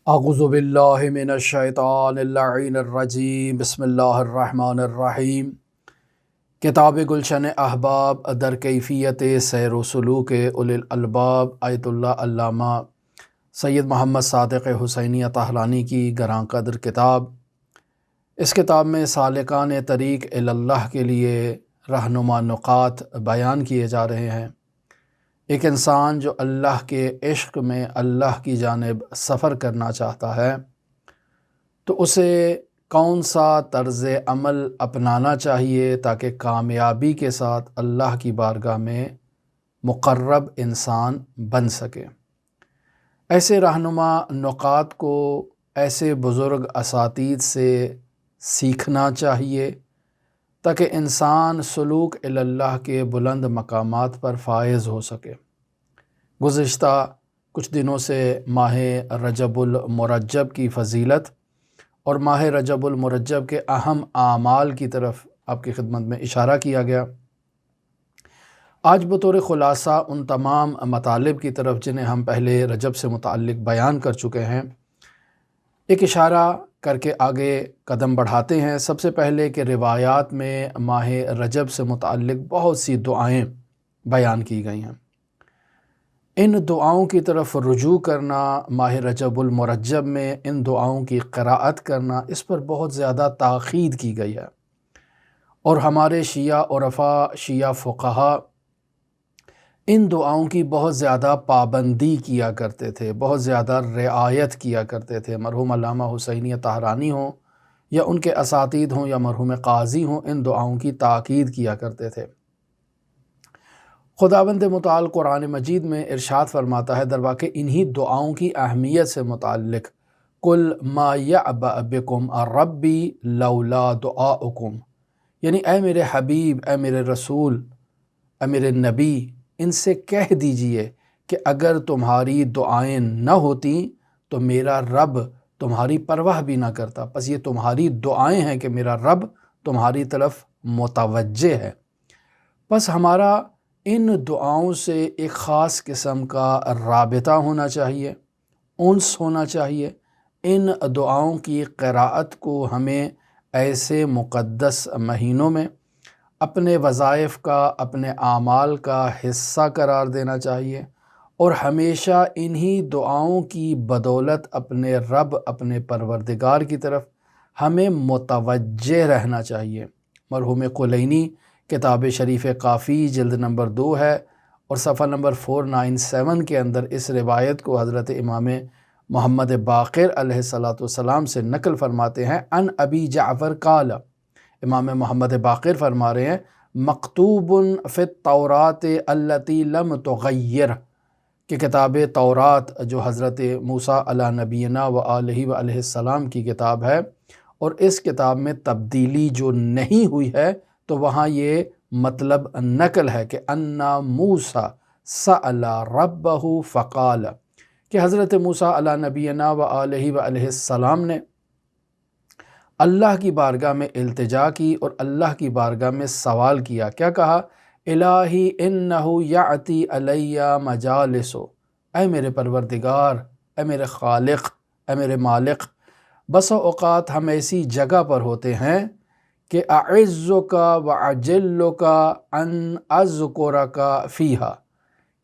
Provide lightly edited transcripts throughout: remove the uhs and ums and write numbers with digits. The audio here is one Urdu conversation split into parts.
اعوذ باللہ من الشیطان اللعین الرجیم بسم اللہ الرحمن الرحیم۔ کتاب گلشن احباب در کیفیت سیر و سلوک اولی الالباب آیت اللہ علامہ سید محمد صادق حسینی طاہرانی کی گراں قدر کتاب۔ اس کتاب میں سالکان طریق اللہ کے لیے رہنما نقاط بیان کیے جا رہے ہیں۔ ایک انسان جو اللہ کے عشق میں اللہ کی جانب سفر کرنا چاہتا ہے تو اسے کون سا طرز عمل اپنانا چاہیے تاکہ کامیابی کے ساتھ اللہ کی بارگاہ میں مقرب انسان بن سکے۔ ایسے رہنما نقاط کو ایسے بزرگ اساتید سے سیکھنا چاہیے تاکہ انسان سلوک اللہ کے بلند مقامات پر فائز ہو سکے۔ گزشتہ کچھ دنوں سے ماہ رجب المرجب کی فضیلت اور ماہ رجب المرجب کے اہم اعمال کی طرف آپ کی خدمت میں اشارہ کیا گیا۔ آج بطور خلاصہ ان تمام مطالب کی طرف جنہیں ہم پہلے رجب سے متعلق بیان کر چکے ہیں ایک اشارہ کر کے آگے قدم بڑھاتے ہیں۔ سب سے پہلے کہ روایات میں ماہ رجب سے متعلق بہت سی دعائیں بیان کی گئی ہیں۔ ان دعاؤں کی طرف رجوع کرنا، ماہ رجب المرجب میں ان دعاؤں کی قراءت کرنا، اس پر بہت زیادہ تاکید کی گئی ہے، اور ہمارے شیعہ عرفاء، شیعہ فقہا ان دعاؤں کی بہت زیادہ پابندی کیا کرتے تھے، بہت زیادہ رعایت کیا کرتے تھے۔ مرحوم علامہ حسینی طاہرانی ہوں یا ان کے اساتید ہوں یا مرحوم قاضی ہوں، ان دعاؤں کی تاکید کیا کرتے تھے۔ خداوند متعال قرآن مجید میں ارشاد فرماتا ہے در واقع انہی دعاؤں کی اہمیت سے متعلق، قُلْ مَا يَعْبَأْ بِكُمْ رَبِّي لَوْلَا دُعَاؤُكُمْ، یعنی اے میرے حبیب، اے میرے رسول، اے میرے نبی، ان سے کہہ دیجئے کہ اگر تمہاری دعائیں نہ ہوتیں تو میرا رب تمہاری پرواہ بھی نہ کرتا۔ پس یہ تمہاری دعائیں ہیں کہ میرا رب تمہاری طرف متوجہ ہے۔ پس ہمارا ان دعاؤں سے ایک خاص قسم کا رابطہ ہونا چاہیے، انس ہونا چاہیے۔ ان دعاؤں کی قراءت کو ہمیں ایسے مقدس مہینوں میں اپنے وظائف کا، اپنے اعمال کا حصہ قرار دینا چاہیے، اور ہمیشہ انہی دعاؤں کی بدولت اپنے رب، اپنے پروردگار کی طرف ہمیں متوجہ رہنا چاہیے۔ مرحوم کلینی کتاب شریف کافی جلد نمبر 2 ہے اور صفحہ نمبر 497 کے اندر اس روایت کو حضرت امام محمد باقر علیہ السلام سے نقل فرماتے ہیں۔ ان ابی جعفر قال، امام محمد باقر فرما رہے ہیں، مکتوب فی التوراۃ التی لم تغیر، کہ کتاب تورات جو حضرت موسیٰ علی نبینا و آلہ و علیہ السلام کی کتاب ہے، اور اس کتاب میں تبدیلی جو نہیں ہوئی ہے، تو وہاں یہ مطلب نقل ہے کہ انا موسیٰ سأل ربہ فقال، کہ حضرت موسیٰ علی نبینا و آلہ و علیہ السلام نے اللہ کی بارگاہ میں التجا کی اور اللہ کی بارگاہ میں سوال کیا۔ کیا کہا؟ الہی انہ یعتی علی مجالس، اے میرے پروردگار، اے میرے خالق، اے میرے مالک، بسا اوقات ہم ایسی جگہ پر ہوتے ہیں کہ اعزک و اجلک ان اذکرک فیہا،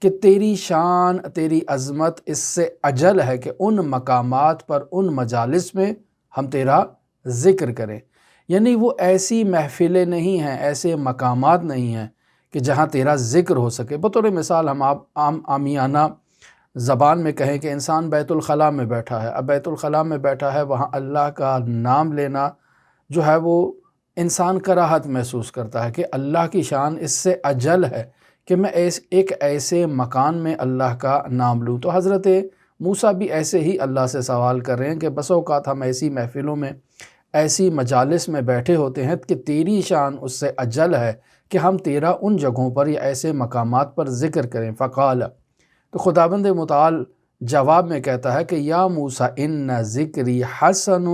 کہ تیری شان، تیری عظمت اس سے اجل ہے کہ ان مقامات پر، ان مجالس میں ہم تیرا ذکر کریں۔ یعنی وہ ایسی محفلیں نہیں ہیں، ایسے مقامات نہیں ہیں کہ جہاں تیرا ذکر ہو سکے۔ بطور مثال ہم عام عامیانہ زبان میں کہیں کہ انسان بیت الخلاء میں بیٹھا ہے، اب بیت الخلاء میں بیٹھا ہے، وہاں اللہ کا نام لینا جو ہے وہ انسان کراہت محسوس کرتا ہے کہ اللہ کی شان اس سے اجل ہے کہ میں ایک ایسے مکان میں اللہ کا نام لوں۔ تو حضرت موسیٰ بھی ایسے ہی اللہ سے سوال کر رہے ہیں کہ بس اوقات ہم ایسی محفلوں میں، ایسی مجالس میں بیٹھے ہوتے ہیں کہ تیری شان اس سے اجل ہے کہ ہم تیرا ان جگہوں پر یا ایسے مقامات پر ذکر کریں۔ فقال، تو خداوند متعال جواب میں کہتا ہے کہ یا موسیٰ ان ذکری حسن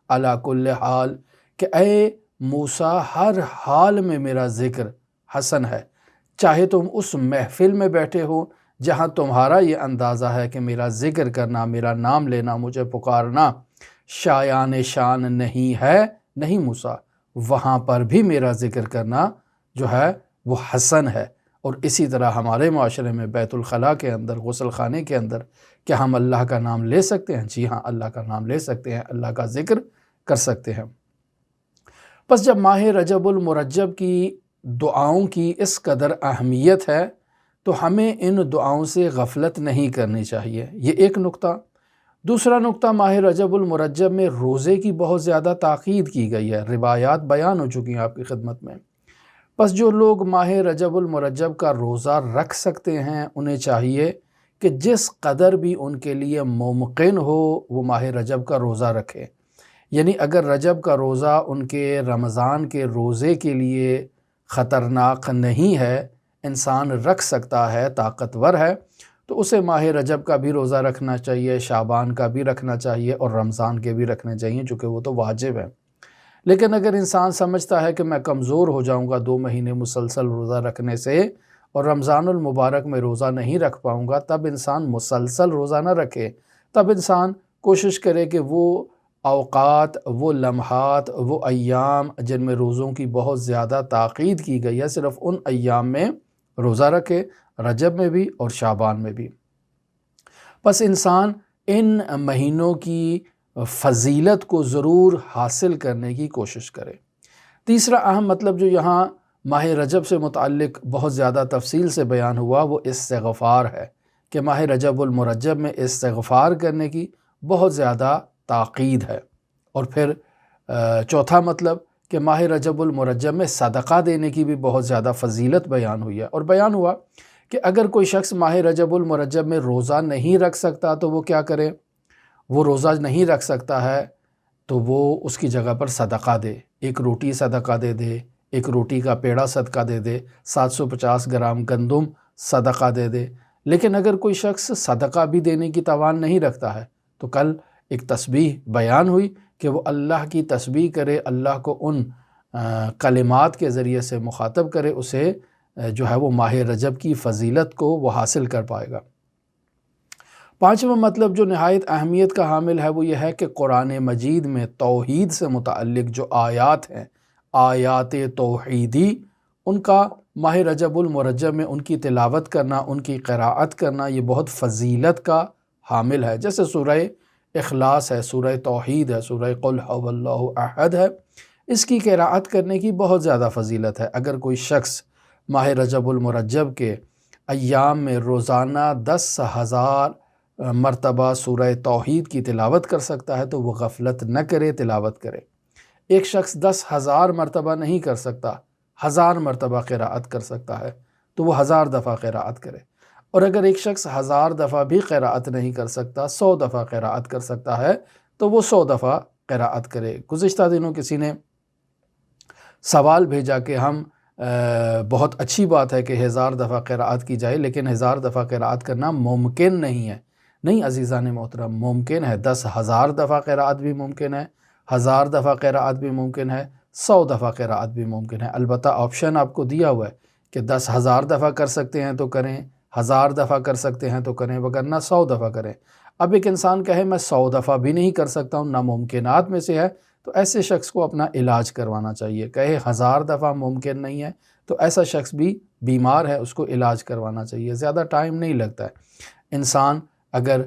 علی کل حال، کہ اے موسیٰ ہر حال میں میرا ذکر حسن ہے، چاہے تم اس محفل میں بیٹھے ہو جہاں تمہارا یہ اندازہ ہے کہ میرا ذکر کرنا، میرا نام لینا، مجھے پکارنا شایان شان نہیں ہے، نہیں موسیٰ، وہاں پر بھی میرا ذکر کرنا جو ہے وہ حسن ہے۔ اور اسی طرح ہمارے معاشرے میں بیت الخلاء کے اندر، غسل خانے کے اندر کیا ہم اللہ کا نام لے سکتے ہیں؟ جی ہاں، اللہ کا نام لے سکتے ہیں، اللہ کا ذکر کر سکتے ہیں۔ پس جب ماہ رجب المرجب کی دعاؤں کی اس قدر اہمیت ہے تو ہمیں ان دعاؤں سے غفلت نہیں کرنی چاہیے، یہ ایک نقطہ۔ دوسرا نقطہ، ماہ رجب المرجب میں روزے کی بہت زیادہ تاکید کی گئی ہے، روایات بیان ہو چکی ہیں آپ کی خدمت میں۔ پس جو لوگ ماہ رجب المرجب کا روزہ رکھ سکتے ہیں انہیں چاہیے کہ جس قدر بھی ان کے لیے ممکن ہو وہ ماہ رجب کا روزہ رکھے۔ یعنی اگر رجب کا روزہ ان کے رمضان کے روزے کے لیے خطرناک نہیں ہے، انسان رکھ سکتا ہے، طاقتور ہے، تو اسے ماہ رجب کا بھی روزہ رکھنا چاہیے، شعبان کا بھی رکھنا چاہیے اور رمضان کے بھی رکھنے چاہیے، چونکہ وہ تو واجب ہے۔ لیکن اگر انسان سمجھتا ہے کہ میں کمزور ہو جاؤں گا 2 مہینے مسلسل روزہ رکھنے سے اور رمضان المبارک میں روزہ نہیں رکھ پاؤں گا، تب انسان مسلسل روزہ نہ رکھے، تب انسان کوشش کرے کہ وہ اوقات، وہ لمحات، وہ ایام جن میں روزوں کی بہت زیادہ تاکید کی گئی ہے، صرف ان ایام میں روزہ رکھے، رجب میں بھی اور شعبان میں بھی۔ پس انسان ان مہینوں کی فضیلت کو ضرور حاصل کرنے کی کوشش کرے۔ تیسرا اہم مطلب جو یہاں ماہ رجب سے متعلق بہت زیادہ تفصیل سے بیان ہوا وہ استغفار ہے، کہ ماہ رجب المرجب میں استغفار کرنے کی بہت زیادہ تاکید ہے۔ اور پھر چوتھا مطلب کہ ماہ رجب المرجب میں صدقہ دینے کی بھی بہت زیادہ فضیلت بیان ہوئی ہے، اور بیان ہوا کہ اگر کوئی شخص ماہ رجب المرجب میں روزہ نہیں رکھ سکتا تو وہ کیا کرے؟ وہ روزہ نہیں رکھ سکتا ہے تو وہ اس کی جگہ پر صدقہ دے، 1 روٹی صدقہ دے دے، 1 روٹی کا پیڑا صدقہ دے دے، 750 گرام گندم صدقہ دے دے۔ لیکن اگر کوئی شخص صدقہ بھی دینے کی توان نہیں رکھتا ہے تو کل ایک تسبیح بیان ہوئی کہ وہ اللہ کی تسبیح کرے، اللہ کو ان کلمات کے ذریعے سے مخاطب کرے، اسے جو ہے وہ ماہ رجب کی فضیلت کو وہ حاصل کر پائے گا۔ پانچواں مطلب جو نہایت اہمیت کا حامل ہے وہ یہ ہے کہ قرآن مجید میں توحید سے متعلق جو آیات ہیں، آیات توحیدی، ان کا ماہ رجب المرجب میں ان کی تلاوت کرنا، ان کی قراءت کرنا، یہ بہت فضیلت کا حامل ہے۔ جیسے سورہ اخلاص ہے، سورہ توحید ہے، سورہ قل هو اللہ احد ہے، اس کی قراءت کرنے کی بہت زیادہ فضیلت ہے۔ اگر کوئی شخص ماہ رجب المرجب کے ایام میں روزانہ 10,000 مرتبہ سورہ توحید کی تلاوت کر سکتا ہے تو وہ غفلت نہ کرے، تلاوت کرے۔ ایک شخص 10,000 مرتبہ نہیں کر سکتا، 1000 مرتبہ قراءت کر سکتا ہے تو وہ 1000 دفعہ قراءت کرے۔ اور اگر ایک شخص 1000 دفعہ بھی قراءت نہیں کر سکتا، 100 دفعہ قراءت کر سکتا ہے تو وہ 100 دفعہ قراءت کرے۔ گزشتہ دنوں کسی نے سوال بھیجا کہ ہم بہت اچھی بات ہے کہ 1000 دفعہ قراءت کی جائے، لیکن 1000 دفعہ قراءت کرنا ممکن نہیں ہے۔ نہیں عزیزان محترم، ممکن ہے، 10,000 دفعہ قراءت بھی ممکن ہے، 1000 دفعہ قراءت بھی ممکن ہے، 100 دفعہ قراءت بھی ممکن ہے۔ البتہ آپشن آپ کو دیا ہوا ہے کہ 10,000 دفعہ کر سکتے ہیں تو کریں، 1000 دفعہ کر سکتے ہیں تو کریں، وگرنہ 100 دفعہ کریں۔ اب ایک انسان کہے میں 100 دفعہ بھی نہیں کر سکتا ہوں، ناممکنات میں سے ہے، تو ایسے شخص کو اپنا علاج کروانا چاہیے۔ کہے 1000 دفعہ ممکن نہیں ہے تو ایسا شخص بھی بیمار ہے، اس کو علاج کروانا چاہیے۔ زیادہ ٹائم نہیں لگتا ہے۔ انسان اگر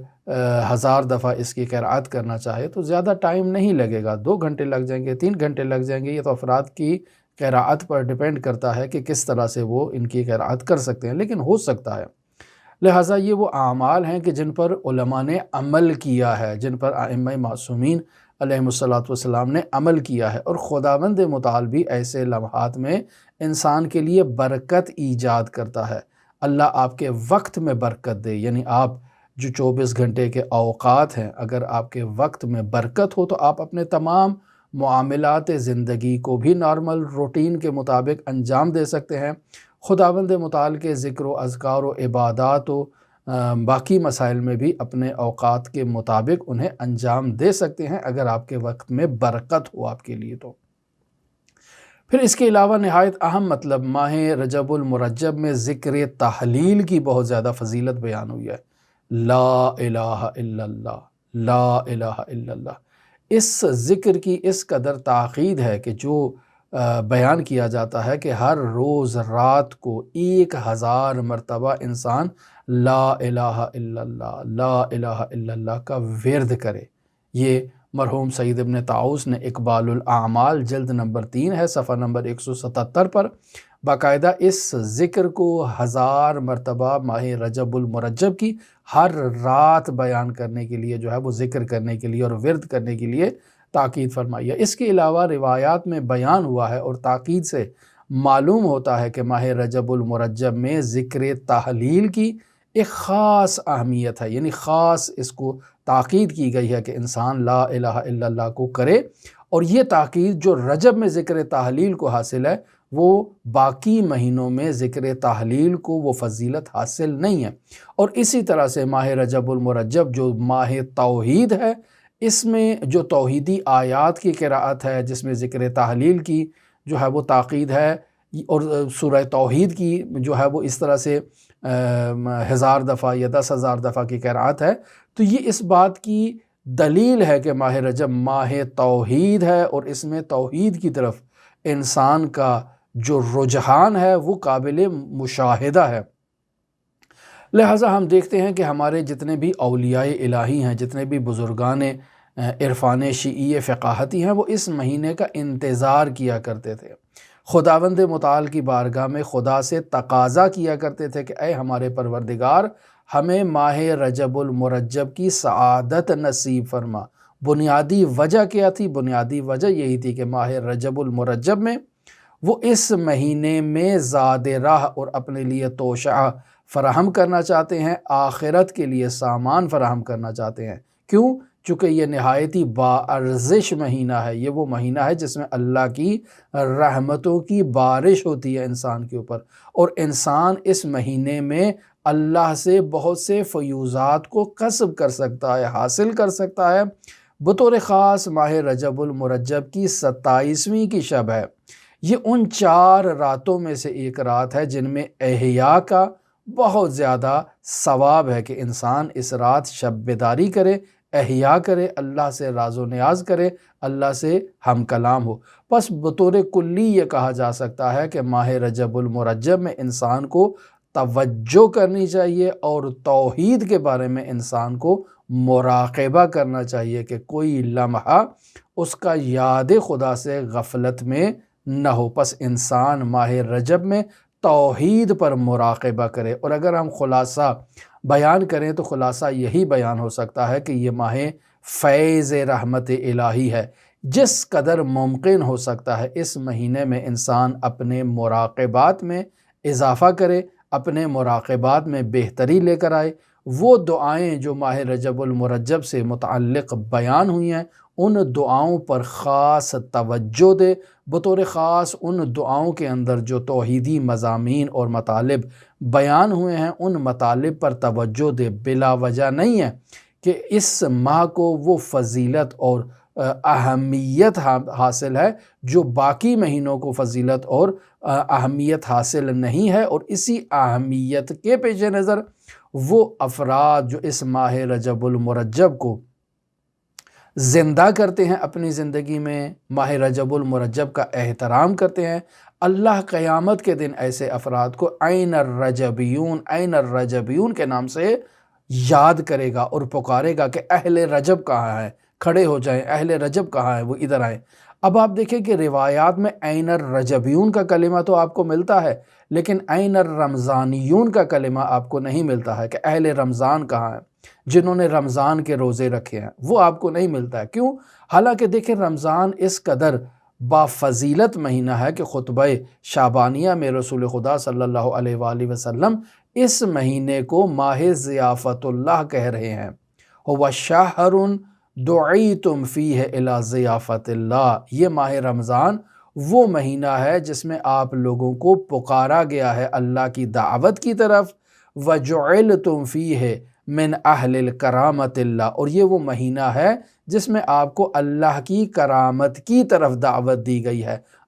1000 دفعہ اس کی قراءت کرنا چاہے تو زیادہ ٹائم نہیں لگے گا، 2 گھنٹے لگ جائیں گے، 3 گھنٹے لگ جائیں گے۔ یہ تو افراد کی قراءت پر ڈیپینڈ کرتا ہے کہ کس طرح سے وہ ان کی قراءت کر سکتے ہیں، لیکن ہو سکتا ہے۔ لہٰذا یہ وہ اعمال ہیں کہ جن پر علماء نے عمل کیا ہے، جن پر ائمہ معصومین علیہم السلام نے عمل کیا ہے، اور خداوند متعال بھی ایسے لمحات میں انسان کے لیے برکت ایجاد کرتا ہے۔ اللہ آپ کے وقت میں برکت دے، یعنی آپ جو 24 گھنٹے کے اوقات ہیں، اگر آپ کے وقت میں برکت ہو تو آپ اپنے تمام معاملات زندگی کو بھی نارمل روٹین کے مطابق انجام دے سکتے ہیں۔ خداوند متعال کے ذکر و اذکار و عبادات و باقی مسائل میں بھی اپنے اوقات کے مطابق انہیں انجام دے سکتے ہیں اگر آپ کے وقت میں برکت ہو آپ کے لیے تو۔ پھر اس کے علاوہ نہایت اہم مطلب ماہ رجب المرجب میں ذکر تحلیل کی بہت زیادہ فضیلت بیان ہوئی ہے۔ لا الہ الا اللہ، لا الہ الا اللہ، اس ذکر کی اس قدر تاکید ہے کہ جو بیان کیا جاتا ہے کہ ہر روز رات کو 1000 مرتبہ انسان لا الہ الا اللہ، لا الہ الا اللہ کا ورد کرے۔ یہ مرحوم سید ابن طاؤس نے اقبال الاعمال جلد نمبر 3 ہے، صفحہ نمبر 177 پر باقاعدہ اس ذکر کو 1000 مرتبہ ماہ رجب المرجب کی ہر رات بیان کرنے کے لیے جو ہے وہ ذکر کرنے کے لیے اور ورد کرنے کے لیے تاکید فرمائی ہے۔ اس کے علاوہ روایات میں بیان ہوا ہے اور تاکید سے معلوم ہوتا ہے کہ ماہ رجب المرجب میں ذکر تحلیل کی ایک خاص اہمیت ہے، یعنی خاص اس کو تاکید کی گئی ہے کہ انسان لا الہ الا اللہ کو کرے، اور یہ تاکید جو رجب میں ذکر تحلیل کو حاصل ہے وہ باقی مہینوں میں ذکر تحلیل کو وہ فضیلت حاصل نہیں ہے۔ اور اسی طرح سے ماہ رجب المرجب جو ماہ توحید ہے، اس میں جو توحیدی آیات کی قراءت ہے جس میں ذکر تحلیل کی جو ہے وہ تاکید ہے، اور سورہ توحید کی جو ہے وہ اس طرح سے 1000 دفعہ یا 10,000 دفعہ کی قراءت ہے، تو یہ اس بات کی دلیل ہے کہ ماہ رجب ماہ توحید ہے، اور اس میں توحید کی طرف انسان کا جو رجحان ہے وہ قابل مشاہدہ ہے۔ لہٰذا ہم دیکھتے ہیں کہ ہمارے جتنے بھی اولیاء الہی ہیں، جتنے بھی بزرگان عرفان شیعی فقاہتی ہیں، وہ اس مہینے کا انتظار کیا کرتے تھے، خداوند متعال کی بارگاہ میں خدا سے تقاضا کیا کرتے تھے کہ اے ہمارے پروردگار، ہمیں ماہ رجب المرجب کی سعادت نصیب فرما۔ بنیادی وجہ کیا تھی؟ بنیادی وجہ یہی تھی کہ ماہ رجب المرجب میں وہ اس مہینے میں زاد راہ اور اپنے لیے توشع فراہم کرنا چاہتے ہیں، آخرت کے لیے سامان فراہم کرنا چاہتے ہیں۔ کیوں؟ چونکہ یہ نہایتی باارزش مہینہ ہے، یہ وہ مہینہ ہے جس میں اللہ کی رحمتوں کی بارش ہوتی ہے انسان کے اوپر، اور انسان اس مہینے میں اللہ سے بہت سے فیوزات کو کسب کر سکتا ہے، حاصل کر سکتا ہے۔ بطور خاص ماہ رجب المرجب کی 27ویں کی شب ہے، یہ ان 4 راتوں میں سے ایک رات ہے جن میں احیاء کا بہت زیادہ ثواب ہے کہ انسان اس رات شب بیداری کرے، احیاء کرے، اللہ سے راز و نیاز کرے، اللہ سے ہم کلام ہو۔ بس بطور کلی یہ کہا جا سکتا ہے کہ ماہ رجب المرجب میں انسان کو توجہ کرنی چاہیے، اور توحید کے بارے میں انسان کو مراقبہ کرنا چاہیے کہ کوئی لمحہ اس کا یاد خدا سے غفلت میں نہ ہو۔ پس انسان ماہ رجب میں توحید پر مراقبہ کرے، اور اگر ہم خلاصہ بیان کریں تو خلاصہ یہی بیان ہو سکتا ہے کہ یہ ماہ فیض رحمت الہی ہے۔ جس قدر ممکن ہو سکتا ہے اس مہینے میں انسان اپنے مراقبات میں اضافہ کرے، اپنے مراقبات میں بہتری لے کر آئے۔ وہ دعائیں جو ماہ رجب المرجب سے متعلق بیان ہوئی ہیں، ان دعاؤں پر خاص توجہ دے، بطور خاص ان دعاؤں کے اندر جو توحیدی مضامین اور مطالب بیان ہوئے ہیں ان مطالب پر توجہ دے۔ بلا وجہ نہیں ہے کہ اس ماہ کو وہ فضیلت اور اہمیت حاصل ہے جو باقی مہینوں کو فضیلت اور اہمیت حاصل نہیں ہے، اور اسی اہمیت کے پیش نظر وہ افراد جو اس ماہ رجب المرجب کو زندہ کرتے ہیں اپنی زندگی میں، ماہ رجب المرجب کا احترام کرتے ہیں، اللہ قیامت کے دن ایسے افراد کو عین الرجبیون، عین الرجبیون کے نام سے یاد کرے گا اور پکارے گا کہ اہل رجب کہاں ہیں، کھڑے ہو جائیں، اہل رجب کہاں ہیں، وہ ادھر آئیں۔ اب آپ دیکھیں کہ روایات میں عین الرجبیون کا کلمہ تو آپ کو ملتا ہے، لیکن عین الرمضانیون کا کلمہ آپ کو نہیں ملتا ہے کہ اہل رمضان کہاں ہیں، جنہوں نے رمضان کے روزے رکھے ہیں، وہ آپ کو نہیں ملتا ہے۔ کیوں؟ حالانکہ دیکھیں رمضان اس قدر بافضیلت مہینہ ہے کہ خطبہ شعبانیہ میں رسول خدا صلی اللہ علیہ وآلہ وسلم اس مہینے کو ماہ ضیافت اللہ کہہ رہے ہیں۔ هو شہر دعیتم فیہ الی ضیافت اللہ، یہ ماہ رمضان وہ مہینہ ہے جس میں آپ لوگوں کو پکارا گیا ہے اللہ کی دعوت کی طرف، وجعلتم فیہ من اہل الکرامت اللہ، اور یہ وہ مہینہ ہے جس میں آپ کو اللہ کی کرامت کی طرف دعوت دی گئی ہے،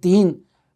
3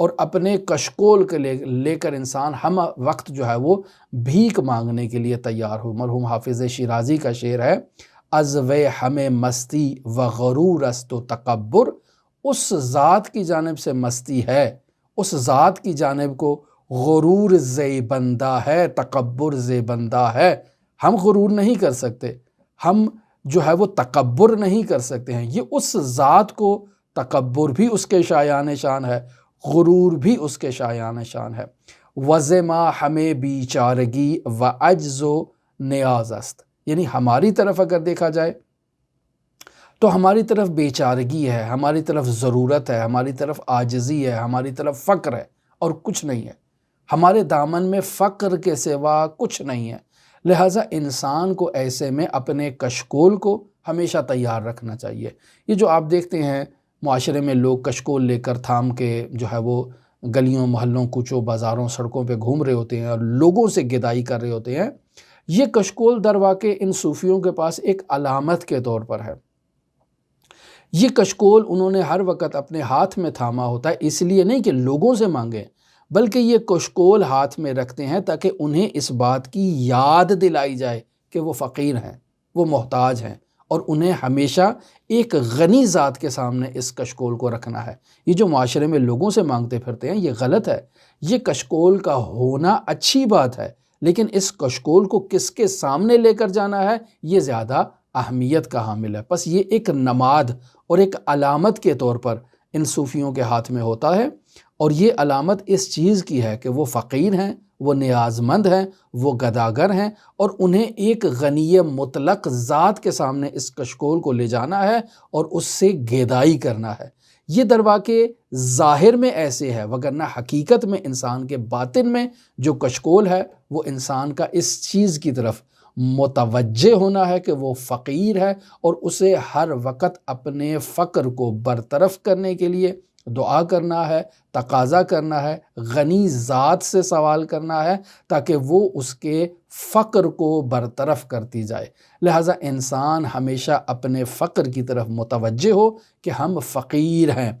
اور اپنے کشکول کے لے کر انسان ہم وقت جو ہے وہ بھیک مانگنے کے لیے تیار ہو۔ مرحوم حافظ شیرازی کا شعر ہے، از وے ہمیں مستی و غرور است و تکبر، اس ذات کی جانب سے مستی ہے، اس ذات کی جانب کو غرور زیبندہ ہے، تکبر زیبندہ ہے۔ ہم غرور نہیں کر سکتے، ہم جو ہے وہ تکبر نہیں کر سکتے ہیں، یہ اس ذات کو، تکبر بھی اس کے شایان شان ہے، غرور بھی اس کے شایان شان ہے۔ وزما ہمیں بیچارگی و عجز و نیاز است، یعنی ہماری طرف اگر دیکھا جائے تو ہماری طرف بیچارگی ہے، ہماری طرف ضرورت ہے، ہماری طرف عاجزی ہے، ہماری طرف فقر ہے اور کچھ نہیں ہے۔ ہمارے دامن میں فقر کے سوا کچھ نہیں ہے۔ لہٰذا انسان کو ایسے میں اپنے کشکول کو ہمیشہ تیار رکھنا چاہیے۔ یہ جو آپ دیکھتے ہیں معاشرے میں لوگ کشکول لے کر تھام کے جو ہے وہ گلیوں محلوں کوچوں بازاروں سڑکوں پہ گھوم رہے ہوتے ہیں اور لوگوں سے گدائی کر رہے ہوتے ہیں، یہ کشکول در واقع ان صوفیوں کے پاس ایک علامت کے طور پر ہے۔ یہ کشکول انہوں نے ہر وقت اپنے ہاتھ میں تھاما ہوتا ہے، اس لیے نہیں کہ لوگوں سے مانگیں، بلکہ یہ کشکول ہاتھ میں رکھتے ہیں تاکہ انہیں اس بات کی یاد دلائی جائے کہ وہ فقیر ہیں، وہ محتاج ہیں، اور انہیں ہمیشہ ایک غنی ذات کے سامنے اس کشکول کو رکھنا ہے۔ یہ جو معاشرے میں لوگوں سے مانگتے پھرتے ہیں یہ غلط ہے۔ یہ کشکول کا ہونا اچھی بات ہے، لیکن اس کشکول کو کس کے سامنے لے کر جانا ہے یہ زیادہ اہمیت کا حامل ہے۔ بس یہ ایک نماد اور ایک علامت کے طور پر ان صوفیوں کے ہاتھ میں ہوتا ہے، اور یہ علامت اس چیز کی ہے کہ وہ فقیر ہیں، وہ نیاز مند ہیں، وہ گداگر ہیں، اور انہیں ایک غنی مطلق ذات کے سامنے اس کشکول کو لے جانا ہے اور اس سے گیدائی کرنا ہے۔ یہ در واقع ظاہر میں ایسے ہے، وگرنہ حقیقت میں انسان کے باطن میں جو کشکول ہے وہ انسان کا اس چیز کی طرف متوجہ ہونا ہے کہ وہ فقیر ہے، اور اسے ہر وقت اپنے فقر کو برطرف کرنے کے لیے دعا کرنا ہے، تقاضا کرنا ہے، غنی ذات سے سوال کرنا ہے تاکہ وہ اس کے فقر کو برطرف کرتی جائے۔ لہٰذا انسان ہمیشہ اپنے فقر کی طرف متوجہ ہو کہ ہم فقیر ہیں،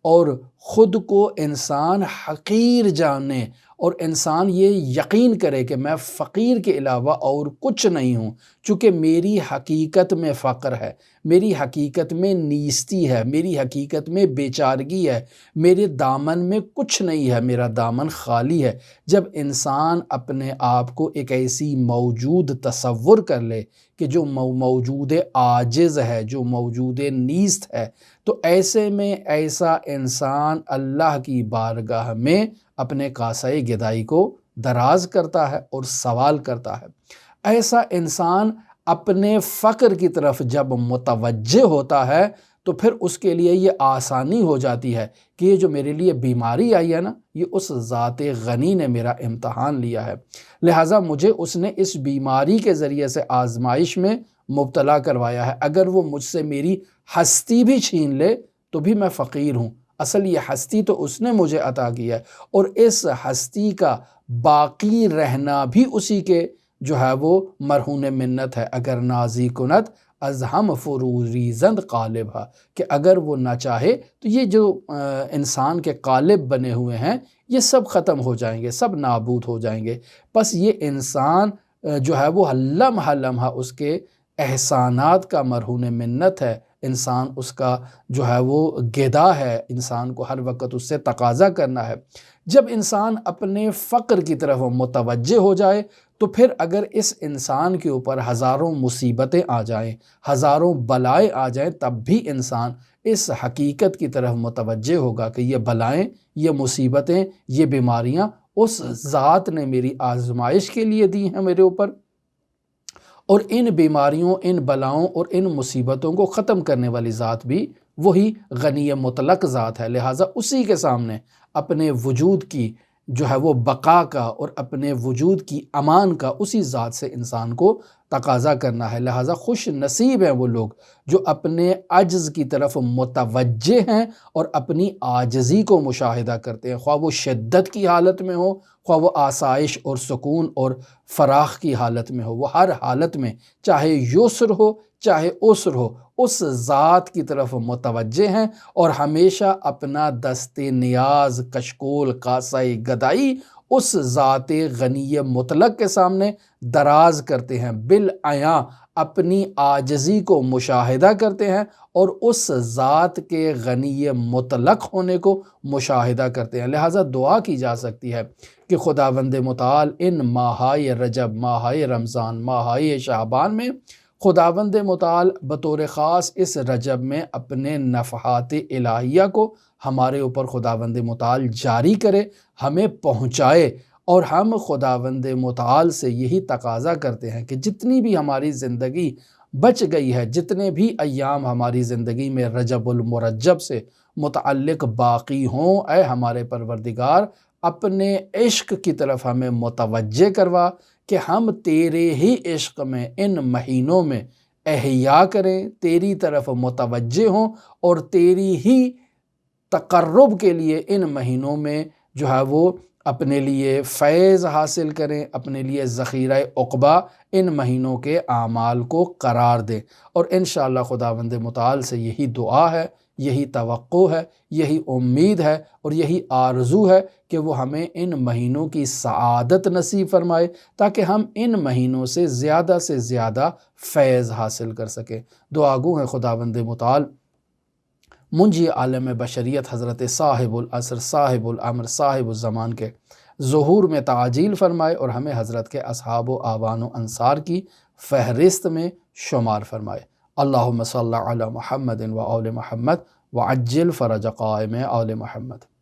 اور خود کو انسان حقیر جانے، اور انسان یہ یقین کرے کہ میں فقیر کے علاوہ اور کچھ نہیں ہوں، چونکہ میری حقیقت میں فقر ہے، میری حقیقت میں نیستی ہے، میری حقیقت میں بیچارگی ہے، میرے دامن میں کچھ نہیں ہے، میرا دامن خالی ہے۔ جب انسان اپنے آپ کو ایک ایسی موجود تصور کر لے کہ جو موجود عاجز ہے، جو موجود نیست ہے، تو ایسے میں ایسا انسان اللہ کی بارگاہ میں اپنے کاسۂ گدائی کو دراز کرتا ہے اور سوال کرتا ہے۔ ایسا انسان اپنے فقر کی طرف جب متوجہ ہوتا ہے تو پھر اس کے لیے یہ آسانی ہو جاتی ہے کہ یہ جو میرے لیے بیماری آئی ہے نا، یہ اس ذات غنی نے میرا امتحان لیا ہے، لہٰذا مجھے اس نے اس بیماری کے ذریعے سے آزمائش میں مبتلا کروایا ہے۔ اگر وہ مجھ سے میری ہستی بھی چھین لے تو بھی میں فقیر ہوں، اصل یہ ہستی تو اس نے مجھے عطا کی ہے، اور اس ہستی کا باقی رہنا بھی اسی کے جو ہے وہ مرہون منت ہے۔ اگر نازی کنت از ہم فروزی زند قالب ہے، کہ اگر وہ نہ چاہے تو یہ جو انسان کے قالب بنے ہوئے ہیں یہ سب ختم ہو جائیں گے، سب نابود ہو جائیں گے۔ بس یہ انسان جو ہے وہ لمحہ لمحہ اس کے احسانات کا مرہون منت ہے، انسان اس کا جو ہے وہ گدا ہے، انسان کو ہر وقت اس سے تقاضا کرنا ہے۔ جب انسان اپنے فقر کی طرف متوجہ ہو جائے تو پھر اگر اس انسان کے اوپر ہزاروں مصیبتیں آ جائیں، ہزاروں بلائیں آ جائیں، تب بھی انسان اس حقیقت کی طرف متوجہ ہوگا کہ یہ بلائیں، یہ مصیبتیں، یہ بیماریاں اس ذات نے میری آزمائش کے لیے دی ہیں میرے اوپر، اور ان بیماریوں، ان بلاؤں اور ان مصیبتوں کو ختم کرنے والی ذات بھی وہی غنی مطلق ذات ہے۔ لہٰذا اسی کے سامنے اپنے وجود کی جو ہے وہ بقا کا اور اپنے وجود کی امان کا اسی ذات سے انسان کو تقاضا کرنا ہے۔ لہٰذا خوش نصیب ہیں وہ لوگ جو اپنے عجز کی طرف متوجہ ہیں اور اپنی عاجزی کو مشاہدہ کرتے ہیں، خواہ وہ شدت کی حالت میں ہو، خواہ وہ آسائش اور سکون اور فراخ کی حالت میں ہو، وہ ہر حالت میں چاہے یسر ہو چاہے عسر ہو، اس ذات کی طرف متوجہ ہیں اور ہمیشہ اپنا دست نیاز، کشکول، کاسائی، گدائی اس ذات غنی مطلق کے سامنے دراز کرتے ہیں، بالعیاں اپنی عاجزی کو مشاہدہ کرتے ہیں اور اس ذات کے غنی مطلق ہونے کو مشاہدہ کرتے ہیں۔ لہٰذا دعا کی جا سکتی ہے کہ خداوند متعال ان ماہائے رجب، ماہائے رمضان، ماہائے شعبان میں خداوند متعال بطور خاص اس رجب میں اپنے نفحات الہیہ کو ہمارے اوپر خداوند متعال جاری کرے، ہمیں پہنچائے، اور ہم خداوند متعال سے یہی تقاضا کرتے ہیں کہ جتنی بھی ہماری زندگی بچ گئی ہے، جتنے بھی ایام ہماری زندگی میں رجب المرجب سے متعلق باقی ہوں، اے ہمارے پروردگار اپنے عشق کی طرف ہمیں متوجہ کروا کہ ہم تیرے ہی عشق میں ان مہینوں میں احیا کریں، تیری طرف متوجہ ہوں اور تیری ہی تقرب کے لیے ان مہینوں میں جو ہے وہ اپنے لیے فیض حاصل کریں، اپنے لیے ذخیرہ عقبہ ان مہینوں کے اعمال کو قرار دیں۔ اور انشاءاللہ خداوند متعال سے یہی دعا ہے، یہی توقع ہے، یہی امید ہے اور یہی آرزو ہے کہ وہ ہمیں ان مہینوں کی سعادت نصیب فرمائے تاکہ ہم ان مہینوں سے زیادہ فیض حاصل کر سکیں۔ دعا گو ہیں خداوند متعال منجی عالم بشریت حضرت صاحب العصر، صاحب الامر، صاحب الزمان کے ظہور میں تعجیل فرمائے اور ہمیں حضرت کے اصحاب و اعوان و انصار کی فہرست میں شمار فرمائے۔ اللہم صلی علی محمد و آل محمد وعجل فرج قائم آل محمد۔